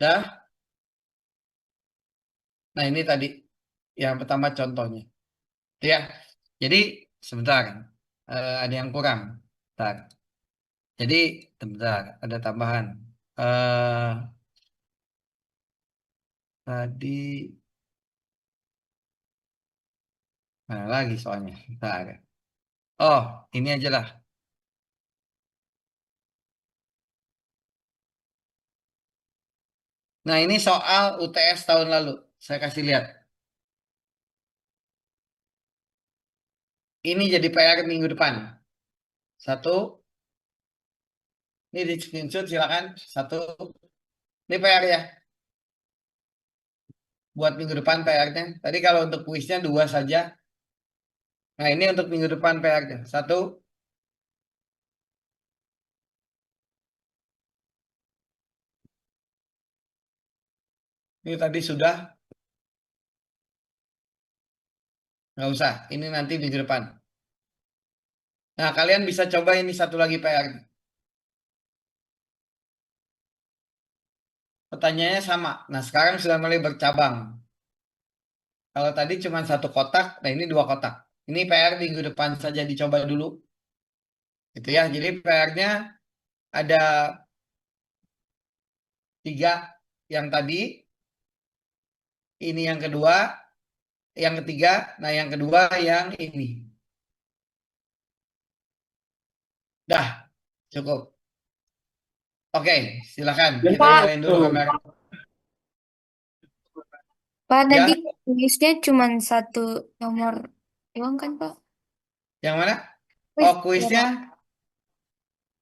Dah. Nah, ini tadi yang pertama contohnya. Itu ya. Jadi, sebentar. Ada yang kurang. Bentar. Jadi, sebentar. Ada tambahan. Tadi, mana lagi soalnya? Bentar. Oh, ini aja lah. Nah, ini soal UTS tahun lalu. Saya kasih lihat. Ini jadi PR minggu depan. Satu. Ini di screenshot silakan. Satu. Ini PR ya. Buat minggu depan PR-nya. Tadi kalau untuk kuisnya 2 saja. Nah, ini untuk minggu depan PR-nya. Satu. Ini tadi sudah. Nggak usah. Ini nanti minggu depan. Nah, kalian bisa coba ini satu lagi PR. Pertanyaannya sama. Nah, sekarang sudah mulai bercabang. Kalau tadi cuma satu kotak, nah ini 2 kotak. Ini PR minggu depan saja dicoba dulu. Gitu ya. Jadi PR-nya ada 3 yang tadi. Ini yang kedua. Yang ketiga. Nah, yang kedua yang ini. Dah, cukup. Oke, silakan. Kita nyalain dulu kamera. Pak, Ya. tadi kuisnya cuma 1 nomor doang kan, Pak? Yang mana? Kuis Oh,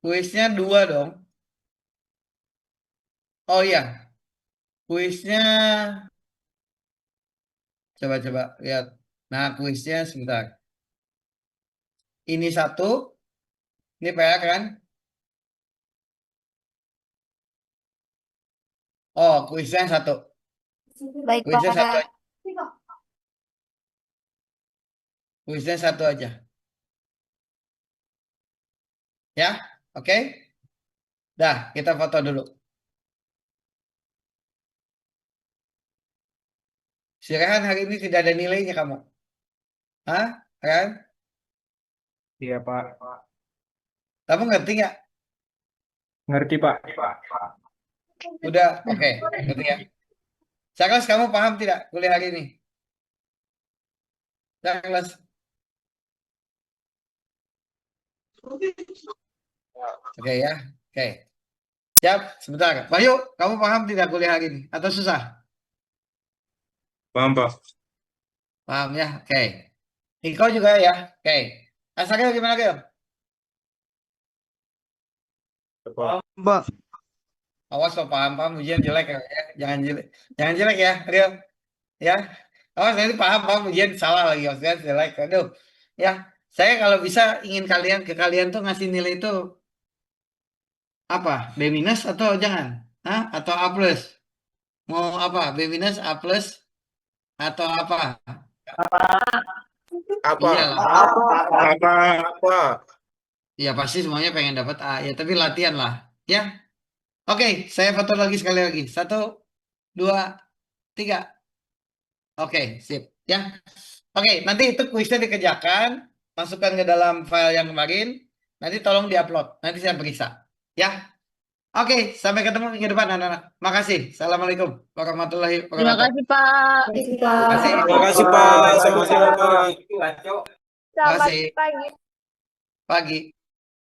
kuisnya 2 dong. Oh iya. Kuisnya coba lihat. Nah, kuisnya sebentar. Ini 1. Ini PR kan? Oh, kuisnya 1. Baik, Kuisnya 1 Pak. aja. Kuisnya 1 aja. Ya, oke? Dah, kita foto dulu. Si Rehan hari ini tidak ada nilainya kamu. Hah? Rehan? Iya, Pak. Kamu ngerti nggak? Ngerti, Pak. Udah, oke. Ngerti ya? Charles, kamu paham tidak kuliah hari ini? Charles. Oke ya. Oke. Siap, sebentar. Bayu, kamu paham tidak kuliah hari ini? Atau susah? Paham, Pak. Paham ya? Oke. Iko juga ya? Oke. Asakil gimana, Gil? Mbak, Awas lo paham ujian jelek ya. Jangan jelek. Jangan jelek ya, Gil. Ya. Awas nanti paham ujian salah lagi. Maksudnya jelek. Aduh. Ya. Saya kalau bisa ingin kalian tuh ngasih nilai itu apa? B minus atau jangan? Hah? Atau A plus? Mau apa? B minus, A plus, atau apa? Apa? Iyalah. Apa? Ya pasti semuanya pengen dapat A. Ya tapi latihan lah. Ya. Oke, saya foto lagi sekali lagi. 1, 2, 3. Oke, sip. Ya. Oke, nanti itu kuisnya dikerjakan. Masukkan ke dalam file yang kemarin. Nanti tolong diupload. Nanti saya periksa. Ya. Oke, sampai ketemu minggu depan anak-anak. Makasih. Assalamualaikum warahmatullahi Terima wabarakatuh. kasih, Pak. Terima kasih. Terima kasih, Pak. Sama-sama, Pak. Selamat Makasih. pagi. Pagi.